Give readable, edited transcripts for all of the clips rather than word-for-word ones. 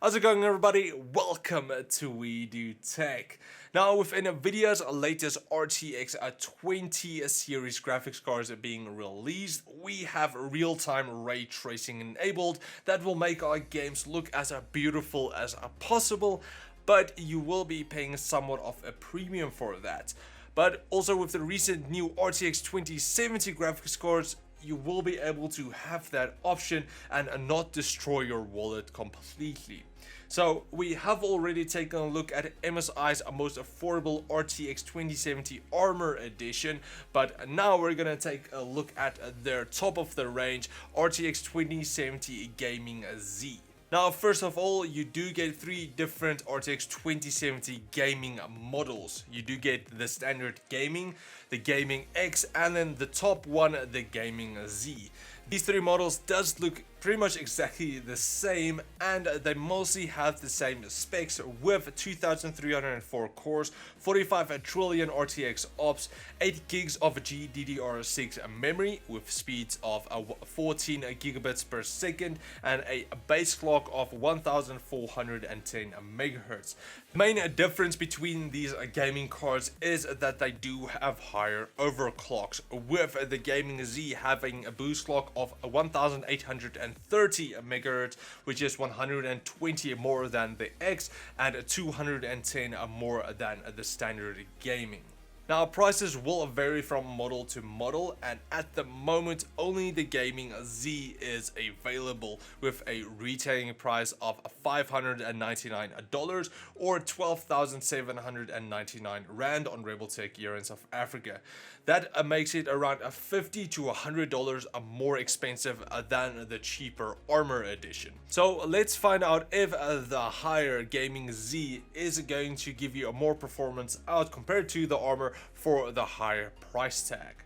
How's it going, everybody? Welcome to We Do Tech. Now, with NVIDIA's latest RTX 20 series graphics cards being released, we have real-time ray tracing enabled that will make our games look as beautiful as possible, but you will be paying somewhat of a premium for that. But also with the recent new RTX 2070 graphics cards, you will be able to have that option and not destroy your wallet completely. So we have already taken a look at MSI's most affordable RTX 2070 Armor Edition, but now we're gonna take a look at their top of the range RTX 2070 Gaming Z. Now, first of all, you do get three different RTX 2070 gaming models. You do get the standard gaming, the gaming X, and then the top one, the gaming Z. These three models does look pretty much exactly the same, and they mostly have the same specs with 2304 cores, 45 trillion RTX ops, 8 gigs of GDDR6 memory with speeds of 14 gigabits per second, and a base clock of 1410 megahertz. The main difference between these gaming cards is that they do have higher overclocks, with the gaming Z having a boost clock of 1830 megahertz, which is 120 more than the X and 210 more than the standard gaming. Now, prices will vary from model to model, and at the moment only the gaming Z is available with a retailing price of $599 or 12,799 Rand on Rebel Tech here in South Africa. That makes it around $50 to $100 more expensive than the cheaper Armor Edition. So let's find out if the higher gaming Z is going to give you a more performance out compared to the Armor for the higher price tag.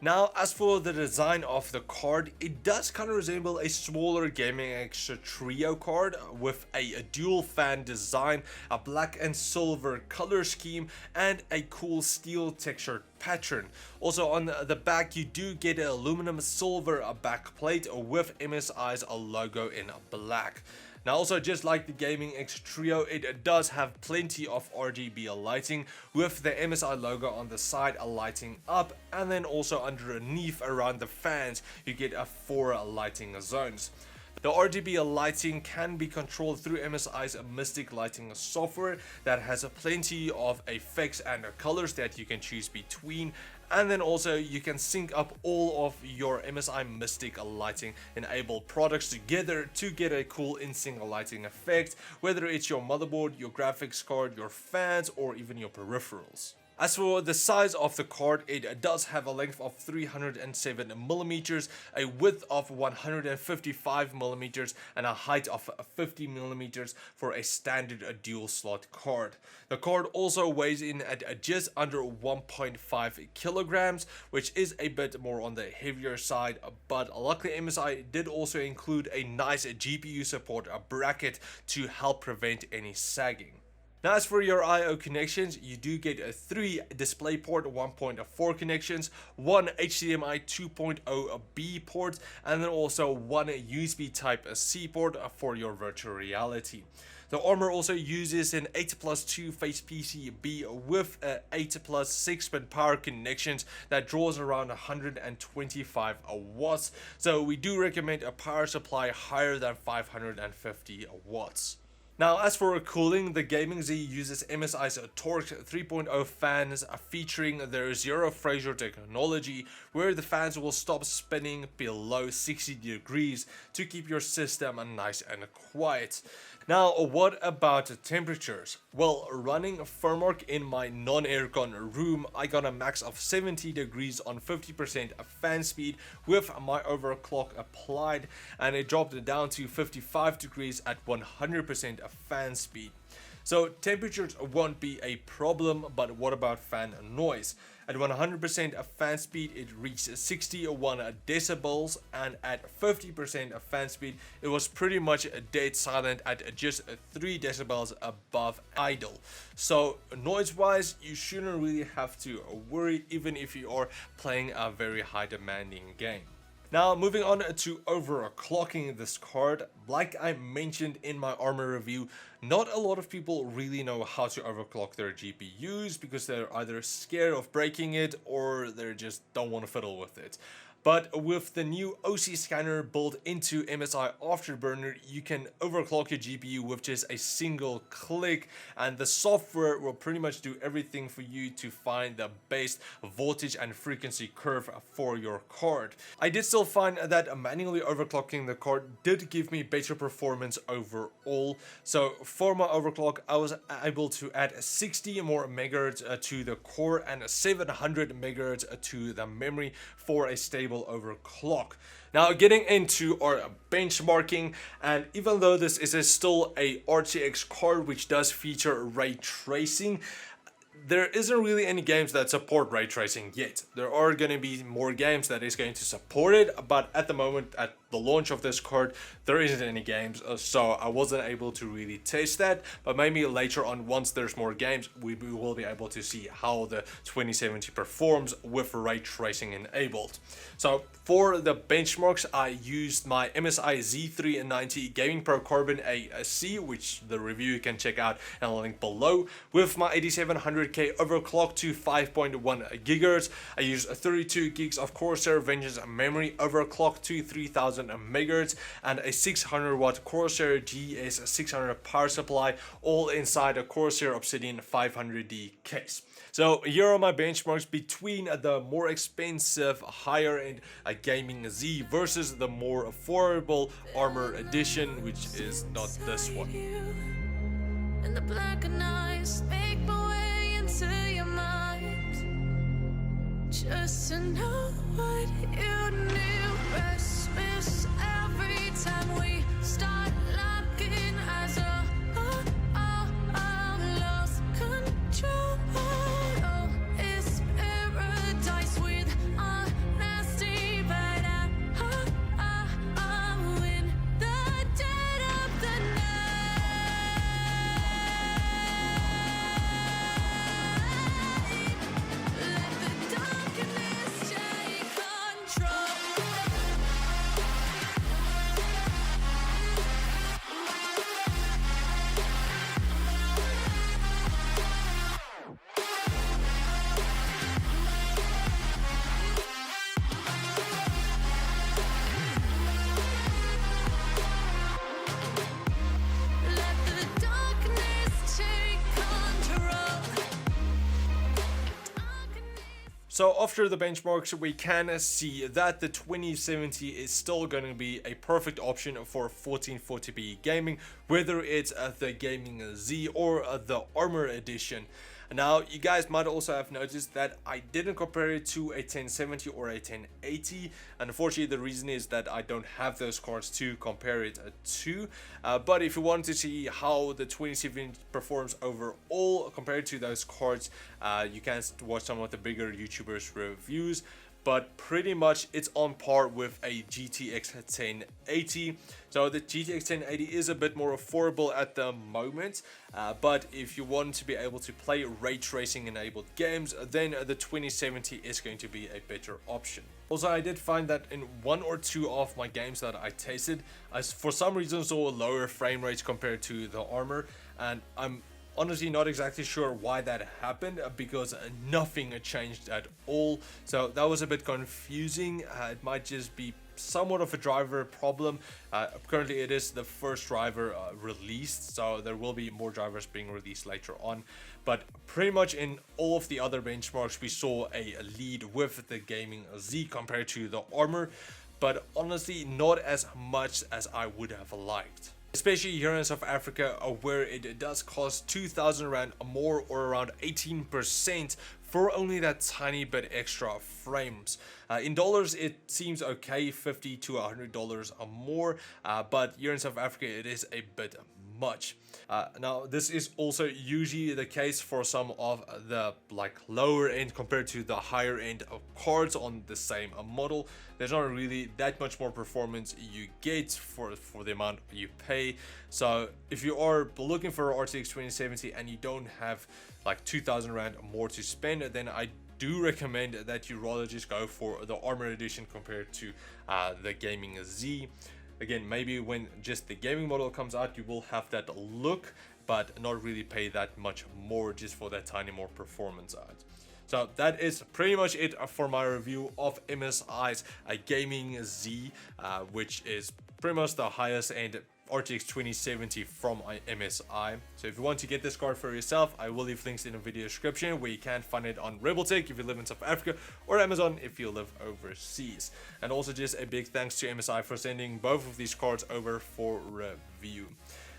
Now, as for the design of the card, it does kind of resemble a smaller Gaming X Trio card with a dual fan design, a black and silver color scheme, and a cool steel textured pattern. Also on the back, you do get an aluminum silver back plate with MSI's logo in black. Now, also just like the Gaming X Trio, it does have plenty of RGB lighting with the MSI logo on the side lighting up, and then also underneath around the fans you get 4 lighting zones. The RGB lighting can be controlled through MSI's Mystic lighting software that has plenty of effects and colors that you can choose between, and then also you can sync up all of your MSI Mystic lighting enabled products together to get a cool in-sync lighting effect, whether it's your motherboard, your graphics card, your fans, or even your peripherals. As for the size of the card, it does have a length of 307mm, a width of 155mm, and a height of 50mm for a standard dual slot card. The card also weighs in at just under 1.5 kilograms, which is a bit more on the heavier side, but luckily MSI did also include a nice GPU support bracket to help prevent any sagging. Now, as for your I/O connections, you do get 3 DisplayPort 1.4 connections, 1 HDMI 2.0B port, and then also 1 USB Type-C port for your virtual reality. The Armor also uses an 8+2 phase PCB with 8+6-pin power connections that draws around 125 watts, so we do recommend a power supply higher than 550 watts. Now, as for cooling, the Gaming Z uses MSI's Torque 3.0 fans featuring their Zero Phasor technology, where the fans will stop spinning below 60 degrees to keep your system nice and quiet. Now, what about temperatures? Well, running Firmark in my non-aircon room, I got a max of 70 degrees on 50% fan speed with my overclock applied, and it dropped down to 55 degrees at 100% fan speed. So temperatures won't be a problem, but what about fan noise? At 100% fan speed, it reached 61 decibels, and at 50% fan speed, it was pretty much dead silent at just 3 decibels above idle. So noise-wise, you shouldn't really have to worry, even if you are playing a very high demanding game. Now moving on to overclocking this card, like I mentioned in my armor review, not a lot of people really know how to overclock their GPUs because they're either scared of breaking it or they just don't want to fiddle with it. But with the new OC scanner built into MSI Afterburner, you can overclock your GPU with just a single click, and the software will pretty much do everything for you to find the best voltage and frequency curve for your card. I did still find that manually overclocking the card did give me better performance overall. So for my overclock, I was able to add 60 more megahertz to the core and 700 megahertz to the memory for a stable overclock. Now getting into our benchmarking, and even though this is still a RTX card which does feature ray tracing, there isn't really any games that support ray tracing yet. There are going to be more games that is going to support it, but at the moment, at the launch of this card, there isn't any games, so I wasn't able to really test that. But maybe later on, once there's more games, we will be able to see how the 2070 performs with ray tracing enabled. So for the benchmarks, I used my MSI Z390 Gaming Pro Carbon AC, which the review you can check out in the link below, with my 8700K overclock to 5.1 gigahertz. I used 32 gigs of Corsair Vengeance memory overclock to 3000 megahertz and a 600 watt Corsair GS600 power supply, all inside a Corsair Obsidian 500D case. So here are my benchmarks between the more expensive higher end gaming Z versus the more affordable Armor Edition, which is not this one. And the black and eyes make my way into your mind, just to know what you knew. Restless every time we start locking as a lost control. Oh, it's paradise with honesty, but I'm in the dead of the night. Let the darkness take control. Let the darkness take control. So after the benchmarks, we can see that the 2070 is still going to be a perfect option for 1440p gaming, whether it's the Gaming Z or the Armor Edition. Now, you guys might also have noticed that I didn't compare it to a 1070 or a 1080. Unfortunately, the reason is that I don't have those cards to compare it to. But if you want to see how the 2070 performs overall compared to those cards, you can watch some of the bigger YouTubers' reviews. But pretty much it's on par with a GTX 1080. So the GTX 1080 is a bit more affordable at the moment, but if you want to be able to play ray tracing enabled games, then the 2070 is going to be a better option. Also, I did find that in one or two of my games that I tasted, I for some reason saw lower frame rates compared to the Armor, and I'm honestly not exactly sure why that happened, because nothing changed at all. So that was a bit confusing. It might just be somewhat of a driver problem. Currently it is the first driver released, so there will be more drivers being released later on. But pretty much in all of the other benchmarks we saw a lead with the Gaming Z compared to the Armor, but honestly not as much as I would have liked. Especially here in South Africa, where it does cost 2,000 Rand more, or around 18%, for only that tiny bit extra frames. In dollars, it seems okay, $50 to $100 more, but here in South Africa, it is a bit much. Now, this is also usually the case for some of the lower end compared to the higher end of cards on the same model. There's not really that much more performance you get for the amount you pay. So if you are looking for RTX 2070 and you don't have 2,000 Rand more to spend, then I do recommend that you rather just go for the Armor Edition compared to the Gaming Z. Again, maybe when just the gaming model comes out, you will have that look, but not really pay that much more just for that tiny more performance out. So that is pretty much it for my review of MSI's Gaming Z, which is pretty much the highest end RTX 2070 from MSI. So if you want to get this card for yourself, I will leave links in the video description where you can find it on Rebeltech if you live in South Africa, or Amazon if you live overseas. And also just a big thanks to MSI for sending both of these cards over for review.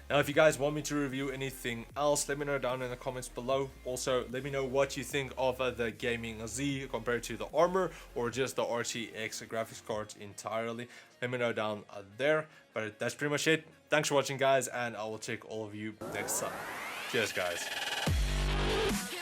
Now, if you guys want me to review anything else, let me know down in the comments below. Also, let me know what you think of the Gaming Z compared to the Armor or just the RTX graphics cards entirely. Let me know down there. But that's pretty much it. Thanks for watching, guys, and I will check all of you next time. Cheers, guys.